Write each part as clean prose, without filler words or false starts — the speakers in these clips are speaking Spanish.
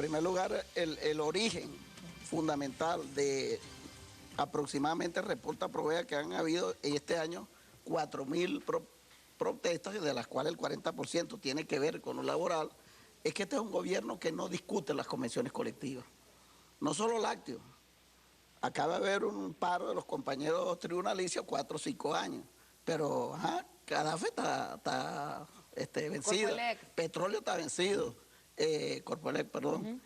primer lugar, el origen fundamental de aproximadamente reporta provea que han habido en este año 4.000 protestas, de las cuales el 40% tiene que ver con lo laboral, es que este es un gobierno que no discute las convenciones colectivas. No solo lácteos. Acaba de haber un paro de los compañeros tribunalicios, 4 o 5 años. Pero Cadafe está vencido. Corpoelec. Petróleo está vencido. Corpoelec, perdón.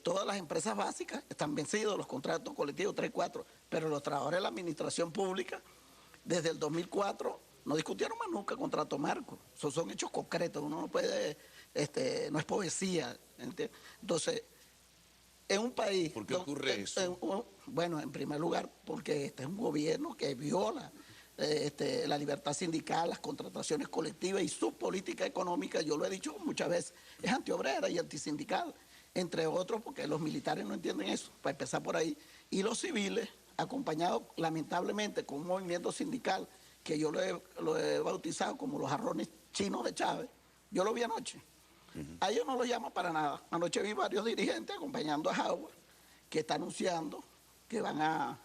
Todas las empresas básicas están vencidos, los contratos colectivos 3, 4. Pero los trabajadores de la administración pública, desde el 2004, no discutieron más nunca contrato marco. Esos son hechos concretos. Uno no puede, no es poesía. ¿Entiendes? Entonces, en un país... ¿Por qué ocurre eso? Bueno, en primer lugar, porque este es un gobierno que viola la libertad sindical, las contrataciones colectivas y su política económica, yo lo he dicho muchas veces, es antiobrera y antisindical, entre otros porque los militares no entienden eso, para empezar por ahí, y los civiles, acompañados lamentablemente con un movimiento sindical que yo lo he bautizado como los jarrones chinos de Chávez. Yo lo vi anoche. A ellos no lo llaman para nada. Anoche vi varios dirigentes acompañando a Howard, que está anunciando que van a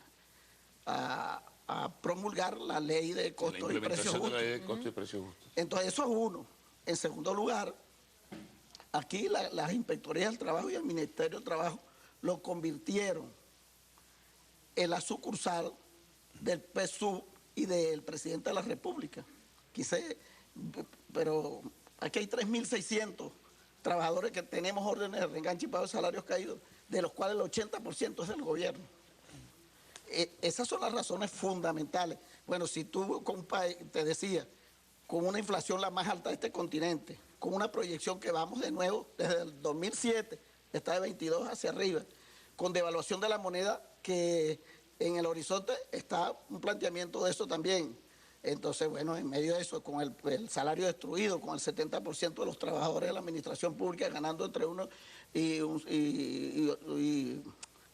promulgar la ley de costos y precios justos. Entonces eso es uno. En segundo lugar, aquí las inspectorías del trabajo y el Ministerio del Trabajo lo convirtieron en la sucursal del PSUV y del presidente de la República. Pero aquí hay 3.600 trabajadores que tenemos órdenes de reenganche y pago de salarios caídos, de los cuales el 80% es del gobierno. Esas son las razones fundamentales. Bueno, si tú, te decía, con una inflación la más alta de este continente, con una proyección que vamos de nuevo desde el 2007, está de 22 hacia arriba, con devaluación de la moneda que en el horizonte está un planteamiento de eso también. Entonces, bueno, en medio de eso, con el salario destruido, con el 70% de los trabajadores de la administración pública ganando entre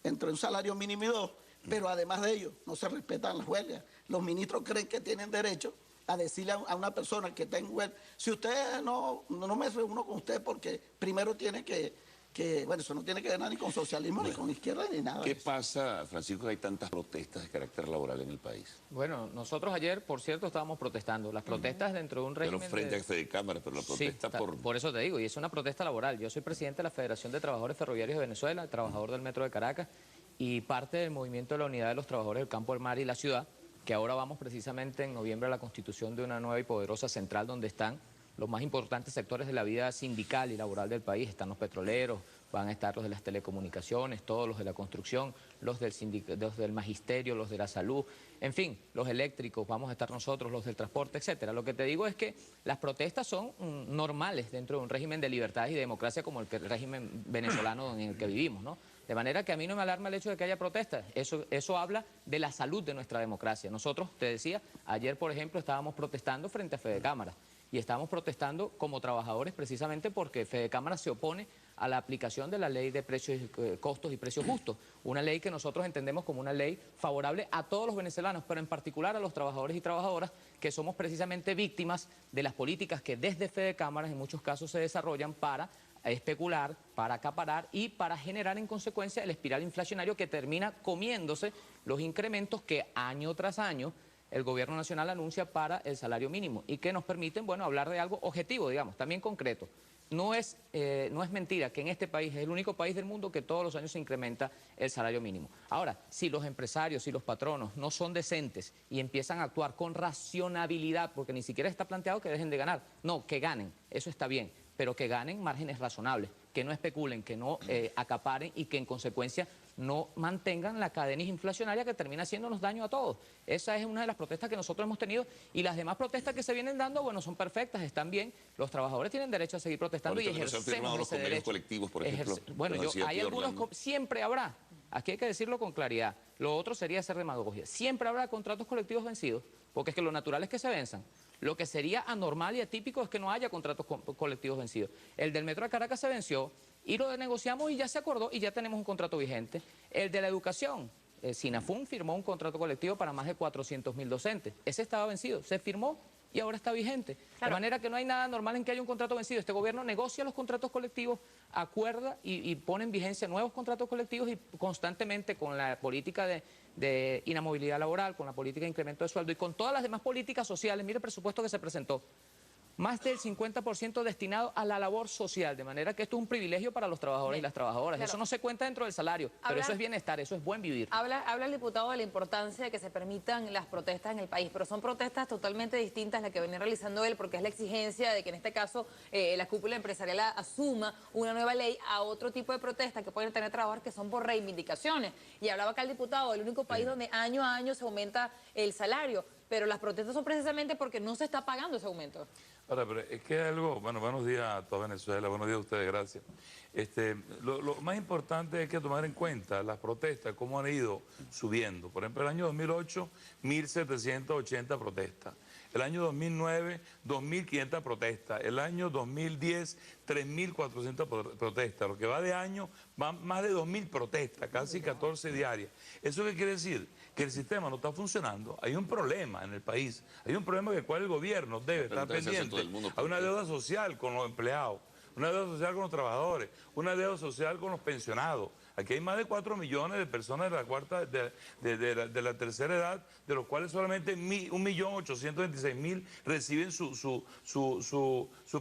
entre un salario mínimo y 2, pero además de ello, no se respetan las huelgas. Los ministros creen que tienen derecho a decirle a una persona que está en huelga, si usted no me reúno con usted porque primero tiene bueno, eso no tiene que ver nada ni con socialismo, ni con izquierda, ni nada. ¿Qué pasa, Francisco, que hay tantas protestas de carácter laboral en el país? Bueno, nosotros ayer, por cierto, estábamos protestando. Las protestas dentro de un régimen... Pero frente a Fedecámara, pero la protesta sí, por eso te digo, y es una protesta laboral. Yo soy presidente de la Federación de Trabajadores Ferroviarios de Venezuela, trabajador del Metro de Caracas, y parte del movimiento de la Unidad de los Trabajadores del Campo, del Mar y la Ciudad, que ahora vamos precisamente en noviembre a la constitución de una nueva y poderosa central donde están los más importantes sectores de la vida sindical y laboral del país. Están los petroleros, van a estar los de las telecomunicaciones, todos los de la construcción, los del magisterio, los de la salud, en fin, los eléctricos, vamos a estar nosotros, los del transporte, etcétera. Lo que te digo es que las protestas son normales dentro de un régimen de libertad y democracia como el régimen venezolano en el que vivimos, ¿no? De manera que a mí no me alarma el hecho de que haya protestas. Eso habla de la salud de nuestra democracia. Nosotros, te decía, ayer, por ejemplo, estábamos protestando frente a Fedecámara. Y estábamos protestando como trabajadores precisamente porque Fedecámara se opone a la aplicación de la ley de costos y precios justos. Una ley que nosotros entendemos como una ley favorable a todos los venezolanos, pero en particular a los trabajadores y trabajadoras que somos precisamente víctimas de las políticas que desde Fedecámara en muchos casos se desarrollan para especular, para acaparar y para generar en consecuencia el espiral inflacionario que termina comiéndose los incrementos que año tras año el gobierno nacional anuncia para el salario mínimo y que nos permiten, bueno, hablar de algo objetivo, digamos, también concreto. No es mentira que en este país es el único país del mundo que todos los años se incrementa el salario mínimo. Ahora, si los empresarios y los patronos no son decentes y empiezan a actuar con racionalidad, porque ni siquiera está planteado que dejen de ganar, no, que ganen, eso está bien, pero que ganen márgenes razonables, que no especulen, que no acaparen y que en consecuencia no mantengan la cadena inflacionaria que termina haciéndonos daño a todos. Esa es una de las protestas que nosotros hemos tenido y las demás protestas que se vienen dando, bueno, son perfectas, están bien. Los trabajadores tienen derecho a seguir protestando y ejercemos ese derecho. ¿Se han firmado los convenios colectivos, por ejemplo? Bueno, hay algunos, siempre habrá. Aquí hay que decirlo con claridad. Lo otro sería hacer demagogia. Siempre habrá contratos colectivos vencidos, porque es que lo natural es que se venzan. Lo que sería anormal y atípico es que no haya contratos colectivos vencidos. El del Metro de Caracas se venció y lo negociamos y ya se acordó y ya tenemos un contrato vigente. El de la educación, SINAFUN firmó un contrato colectivo para más de 400.000 docentes. Ese estaba vencido, se firmó y ahora está vigente. Claro. De manera que no hay nada normal en que haya un contrato vencido. Este gobierno negocia los contratos colectivos, acuerda y pone en vigencia nuevos contratos colectivos y constantemente con la política de inamovilidad laboral, con la política de incremento de sueldo y con todas las demás políticas sociales. Mire el presupuesto que se presentó. Más del 50% destinado a la labor social, de manera que esto es un privilegio para los trabajadores y las trabajadoras. Claro. Eso no se cuenta dentro del salario, pero eso es bienestar, eso es buen vivir. Habla el diputado de la importancia de que se permitan las protestas en el país, pero son protestas totalmente distintas a las que venía realizando él, porque es la exigencia de que en este caso la cúpula empresarial asuma una nueva ley a otro tipo de protestas que pueden tener trabajadores que son por reivindicaciones. Y hablaba acá el diputado del único país donde año a año se aumenta el salario, pero las protestas son precisamente porque no se está pagando ese aumento. Ahora, pero es que algo, bueno, buenos días a toda Venezuela, buenos días a ustedes, gracias. Lo más importante es que tomar en cuenta las protestas, cómo han ido subiendo. Por ejemplo, el año 2008, 1.780 protestas. El año 2009, 2.500 protestas. El año 2010, 3.400 protestas. Lo que va de año, van más de 2.000 protestas, casi 14 diarias. ¿Eso qué quiere decir? Que el sistema no está funcionando. Hay un problema en el país. Hay un problema del cual el gobierno debe estar pendiente. Hay una deuda social con los empleados, una deuda social con los trabajadores, una deuda social con los pensionados. Aquí hay más de 4 millones de personas de la tercera edad, de los cuales solamente 1.826.000 reciben su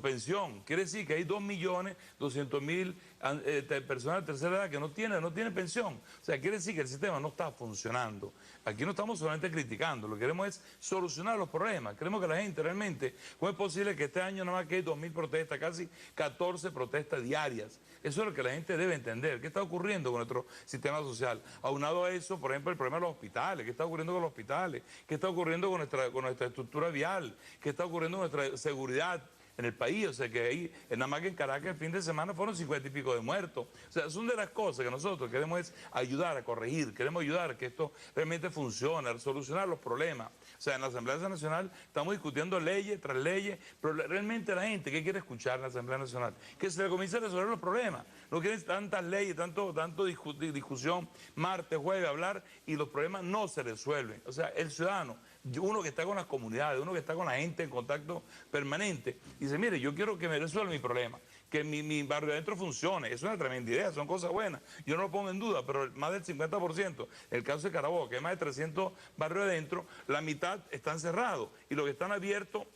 pensión. Quiere decir que hay 2.200.000 personas de tercera edad que no tienen pensión. O sea, quiere decir que el sistema no está funcionando. Aquí no estamos solamente criticando, lo que queremos es solucionar los problemas. Queremos que la gente realmente, ¿cómo es posible que este año nada más que hay 2.000 protestas, casi 14 protestas diarias? Eso es lo que la gente debe entender. ¿Qué está ocurriendo con nuestro sistema social? Aunado a eso, por ejemplo, el problema de los hospitales. ¿Qué está ocurriendo con los hospitales? ¿Qué está ocurriendo con nuestra estructura vial? ¿Qué está ocurriendo con nuestra seguridad en el país? O sea, que ahí, nada más que en Caracas el fin de semana fueron 50 y pico de muertos. O sea, son de las cosas que nosotros queremos es ayudar a corregir, queremos ayudar a que esto realmente funcione, a solucionar los problemas. O sea, en la Asamblea Nacional estamos discutiendo leyes tras leyes, pero realmente la gente, ¿qué quiere escuchar en la Asamblea Nacional? Que se le comience a resolver los problemas. No quieren tantas leyes, tanto discusión, martes, jueves, hablar, y los problemas no se resuelven. O sea, el ciudadano, uno que está con las comunidades, uno que está con la gente en contacto permanente, dice, mire, yo quiero que me resuelva mi problema, que mi barrio adentro funcione. Es una tremenda idea, son cosas buenas. Yo no lo pongo en duda, pero más del 50%, el caso de Carabobo, que hay más de 300 barrios adentro, la mitad están cerrados y los que están abiertos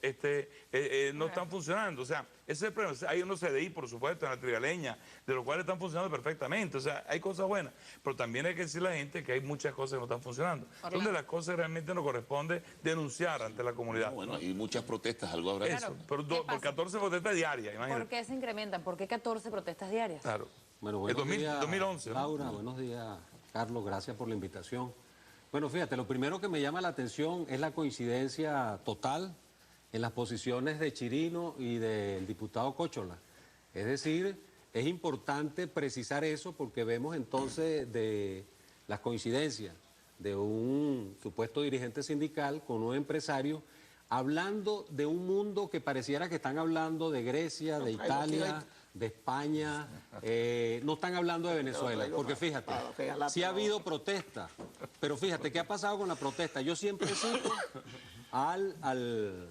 no están funcionando. O sea, ese es el problema. Hay unos CDI, por supuesto, en la Trigaleña, de los cuales están funcionando perfectamente. O sea, hay cosas buenas, pero también hay que decirle a la gente que hay muchas cosas que no están funcionando. Son de las cosas que realmente nos corresponde denunciar ante la comunidad. No, bueno, y muchas protestas, algo habrá. Eso, por 14 protestas diarias, imagínate. ¿Por qué se incrementan? ¿Por qué 14 protestas diarias? Claro. Bueno, buenos días, 2011. Laura, buenos días, Carlos, gracias por la invitación. Bueno, fíjate, lo primero que me llama la atención es la coincidencia total en las posiciones de Chirino y del diputado Cóchola. Es decir, es importante precisar eso porque vemos entonces de las coincidencias de un supuesto dirigente sindical con un empresario hablando de un mundo que pareciera que están hablando de Grecia, de Italia, de España, no están hablando de Venezuela, porque fíjate, sí ha habido protesta, pero fíjate, ¿qué ha pasado con la protesta? Yo siempre cito al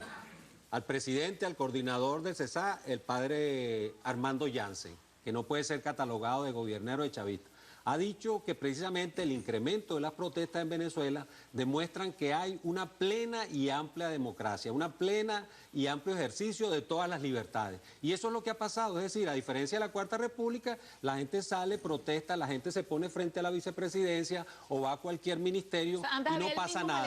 presidente, al coordinador del CESA, el padre Armando Janssen, que no puede ser catalogado de gobernero de chavista. Ha dicho que precisamente el incremento de las protestas en Venezuela demuestran que hay una plena y amplia democracia, una plena y amplio ejercicio de todas las libertades. Y eso es lo que ha pasado, es decir, a diferencia de la Cuarta República, la gente sale, protesta, la gente se pone frente a la vicepresidencia o va a cualquier ministerio y no pasa nada.